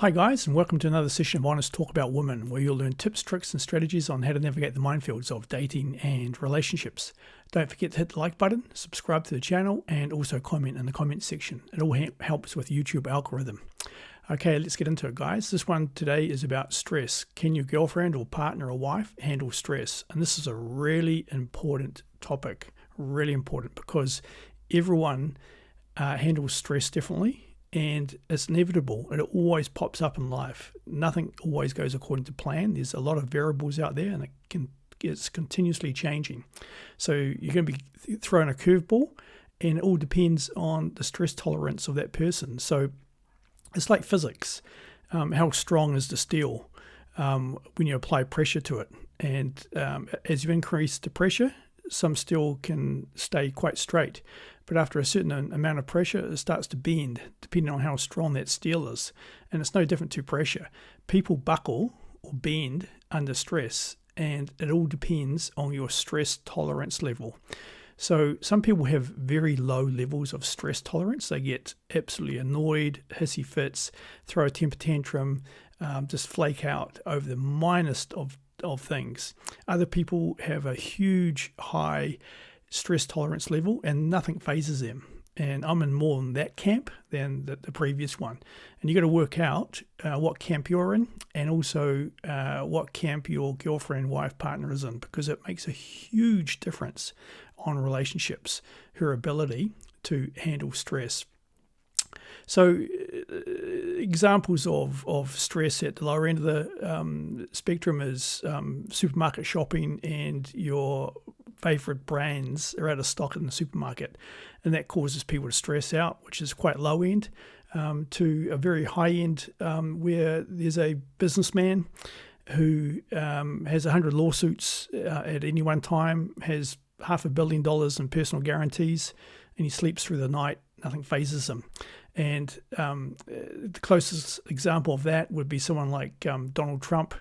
Hi guys, and welcome to another session of Honest Talk About Women, where you'll learn tips, tricks and strategies on how to navigate the minefields of dating and relationships. Don't forget to hit the like button, subscribe to the channel, and also comment in the comment section. It all helps with YouTube algorithm. Okay, let's get into it, guys. This one today is about stress. Can your girlfriend or partner or wife handle stress? And this is a really important topic, really important, because everyone handles stress differently. And it's inevitable. It always pops up in life. Nothing always goes according to plan. There's a lot of variables out there, and it's continuously changing. So you're going to be thrown a curveball, and it all depends on the stress tolerance of that person. So it's like physics. How strong is the steel when you apply pressure to it? And as you increase the pressure, some steel can stay quite straight. But after a certain amount of pressure, it starts to bend, depending on how strong that steel is. And it's no different to pressure. People buckle or bend under stress, and it all depends on your stress tolerance level. So some people have very low levels of stress tolerance. They get absolutely annoyed, hissy fits, throw a temper tantrum, just flake out over the minest of things. Other people have a huge high stress tolerance level and nothing phases them, and I'm in more in that camp than the previous one. And you got to work out what camp you're in, and also what camp your girlfriend, wife, partner is in, because it makes a huge difference on relationships, her ability to handle stress. So examples of stress at the lower end of the spectrum is supermarket shopping, and your favorite brands are out of stock in the supermarket, and that causes people to stress out, which is quite low end, to a very high end, where there's a businessman who has 100 lawsuits at any one time, has $500 million in personal guarantees, and he sleeps through the night. Nothing phases him. And the closest example of that would be someone like Donald Trump.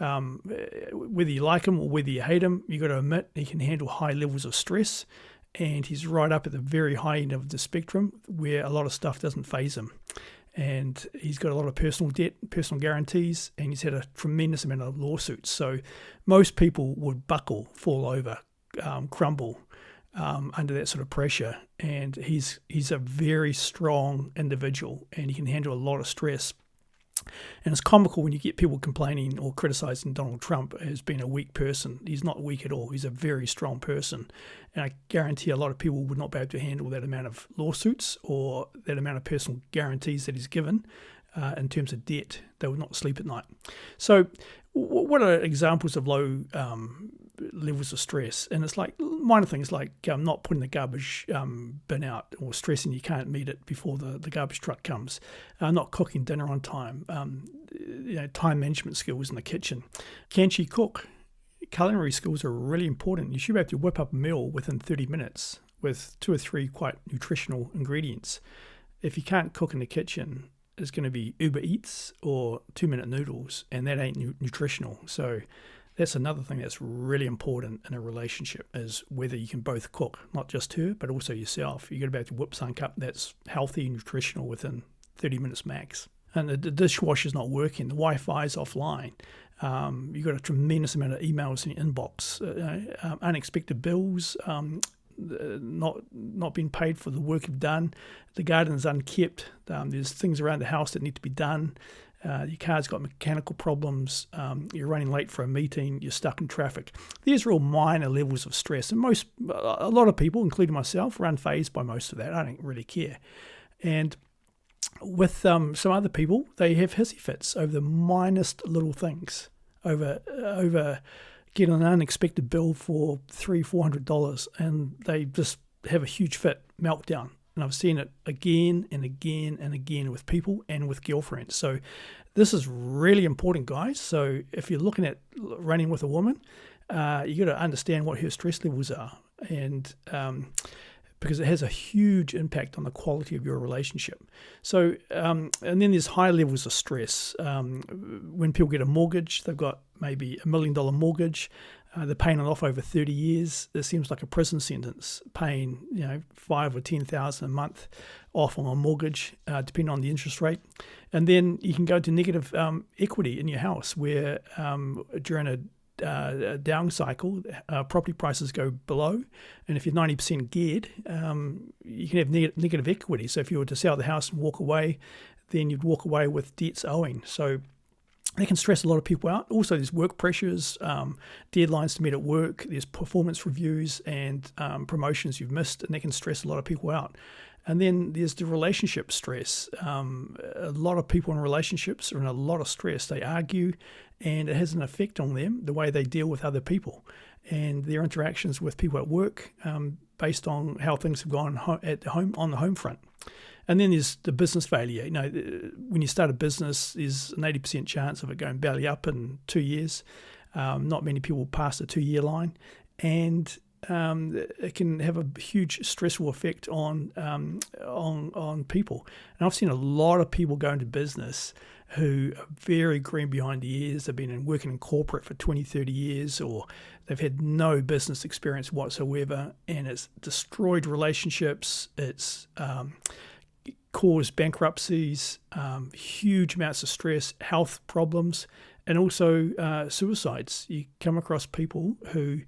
Whether you like him or whether you hate him, you've got to admit he can handle high levels of stress, and he's right up at the very high end of the spectrum where a lot of stuff doesn't faze him. And he's got a lot of personal debt, personal guarantees, and he's had a tremendous amount of lawsuits. So most people would buckle, fall over, crumble under that sort of pressure. And he's a very strong individual, and he can handle a lot of stress. And it's comical when you get people complaining or criticizing Donald Trump as being a weak person. He's not weak at all. He's a very strong person. And I guarantee a lot of people would not be able to handle that amount of lawsuits or that amount of personal guarantees that he's given in terms of debt. They would not sleep at night. So what are examples of low levels of stress? And it's like minor things like not putting the garbage bin out, or stressing you can't meet it before the garbage truck comes, not cooking dinner on time, time management skills in the kitchen. Can she cook? Culinary skills are really important. You should be able to whip up a meal within 30 minutes with 2 or 3 quite nutritional ingredients. If you can't cook in the kitchen, it's going to be Uber Eats or 2-minute noodles, and that ain't nutritional. So that's another thing that's really important in a relationship, is whether you can both cook, not just her, but also yourself. You got to be able to whip something up that's healthy and nutritional within 30 minutes max. And the dishwasher's not working, the Wi-Fi's offline. You've got a tremendous amount of emails in your inbox, unexpected bills, not being paid for the work you've done. The garden's unkept. There's things around the house that need to be done. Your car's got mechanical problems. You're running late for a meeting. You're stuck in traffic. These are all minor levels of stress, and a lot of people, including myself, are unfazed by most of that. I don't really care. And with some other people, they have hissy fits over the minest little things, over getting an unexpected bill for $300-400, and they just have a huge fit, meltdown. And I've seen it again and again and again with people and with girlfriends. So this is really important, guys. So if you're looking at running with a woman, you got to understand what her stress levels are, and because it has a huge impact on the quality of your relationship. So, and then there's high levels of stress. When people get a mortgage, they've got maybe $1 million mortgage. they're paying it off over 30 years. It seems like a prison sentence, paying $5,000 or $10,000 a month off on a mortgage, depending on the interest rate. And then you can go to negative equity in your house, where during a down cycle, property prices go below, and if you're 90% geared, you can have negative equity. So if you were to sell the house and walk away, then you'd walk away with debts owing. So they can stress a lot of people out. Also, there's work pressures, deadlines to meet at work, there's performance reviews and promotions you've missed, and they can stress a lot of people out. And then there's the relationship stress. A lot of people in relationships are in a lot of stress. They argue, and it has an effect on them, the way they deal with other people and their interactions with people at work, based on how things have gone at home, on the home front. And then there's the business failure. When you start a business, there's an 80% chance of it going belly up in 2 years. Not many people pass the 2-year line, and it can have a huge stressful effect on people. And I've seen a lot of people go into business who are very green behind the ears. They've been working in corporate for 20, 30 years, or they've had no business experience whatsoever, and it's destroyed relationships. It's caused bankruptcies, huge amounts of stress, health problems, and also suicides. You come across people who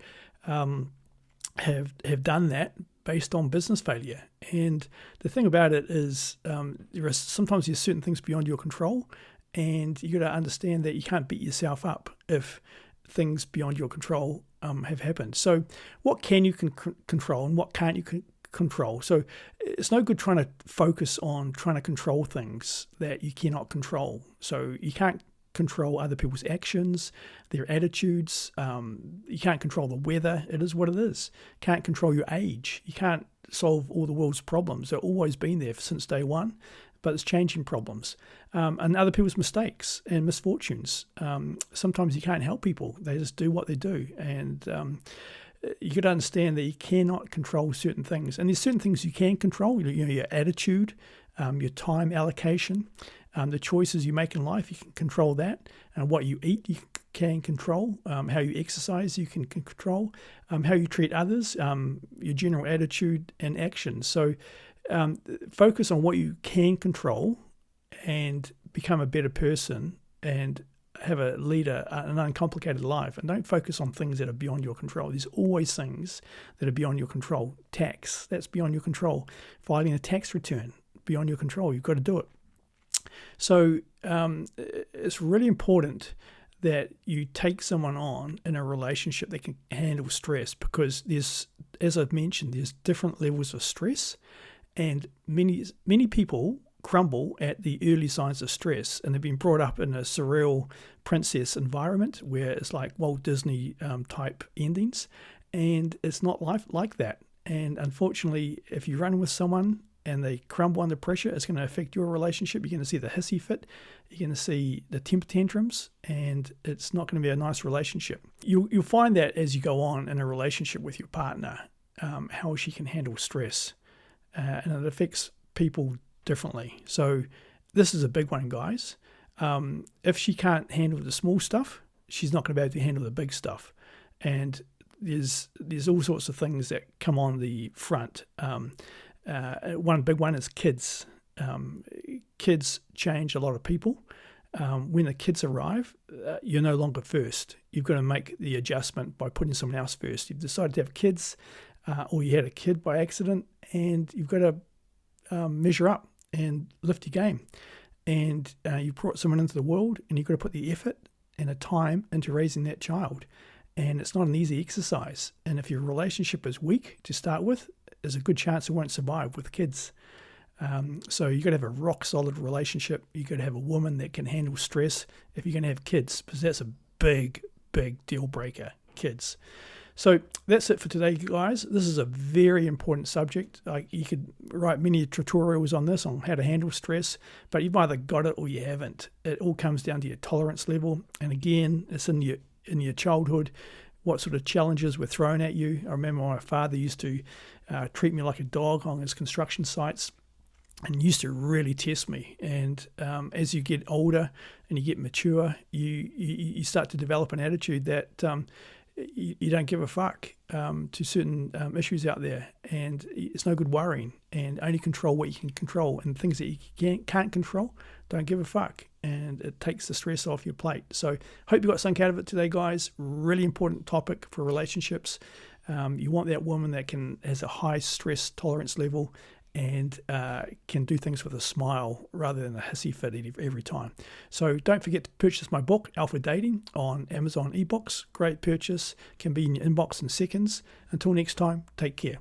have done that based on business failure. And the thing about it is, there's certain things beyond your control, and you got to understand that you can't beat yourself up if things beyond your control have happened. So what can you control and what can't you control? So it's no good trying to focus on trying to control things that you cannot control. So you can't control other people's actions, their attitudes. You can't control the weather. It is what it is. Can't control your age. You can't solve all the world's problems. They've always been there since day one, but it's changing problems. And other people's mistakes and misfortunes. Sometimes you can't help people. They just do what they do. And you got to understand that you cannot control certain things. And there's certain things you can control, your attitude, your time allocation, the choices you make in life, you can control that. And what you eat, you can control. How you exercise, you can control. How you treat others, your general attitude and actions. So focus on what you can control and become a better person and have an uncomplicated life, and don't focus on things that are beyond your control. There's always things that are beyond your control. Tax, that's beyond your control. Filing a tax return, beyond your control. You've got to do it. So it's really important that you take someone on in a relationship that can handle stress, because there's, as I've mentioned, there's different levels of stress, and many people crumble at the early signs of stress, and they've been brought up in a surreal princess environment where it's like Walt Disney type endings, and it's not life like that. And unfortunately, if you run with someone and they crumble under pressure, it's going to affect your relationship. You're going to see the hissy fit, you're going to see the temper tantrums, and it's not going to be a nice relationship. You'll find that as you go on in a relationship with your partner, how she can handle stress, and it affects people differently. So this is a big one, guys. If she can't handle the small stuff, she's not going to be able to handle the big stuff. And there's all sorts of things that come on the front. One big one is kids. Kids change a lot of people. When the kids arrive, you're no longer first. You've got to make the adjustment by putting someone else first. You've decided to have kids, or you had a kid by accident, and you've got to measure up and lift your game. And you brought someone into the world, and you've got to put the effort and the time into raising that child. And it's not an easy exercise. And if your relationship is weak to start with, there's a good chance it won't survive with kids. So you've got to have a rock solid relationship. You've got to have a woman that can handle stress if you're going to have kids, because that's a big, big deal breaker, kids. So that's it for today, guys. This is a very important subject. You could write many tutorials on this, on how to handle stress, but you've either got it or you haven't. It all comes down to your tolerance level. And again, it's in your childhood, what sort of challenges were thrown at you. I remember my father used to treat me like a dog on his construction sites, and used to really test me. And as you get older and you get mature, you start to develop an attitude that you don't give a fuck to certain issues out there, and it's no good worrying, and only control what you can control, and things that you can't control, don't give a fuck, and it takes the stress off your plate. So hope you got something out of it today, guys. Really important topic for relationships. You want that woman that has a high stress tolerance level and can do things with a smile rather than a hissy fit every time. So don't forget to purchase my book, Alpha Dating, on Amazon ebooks. Great purchase, can be in your inbox in seconds. Until next time, take care.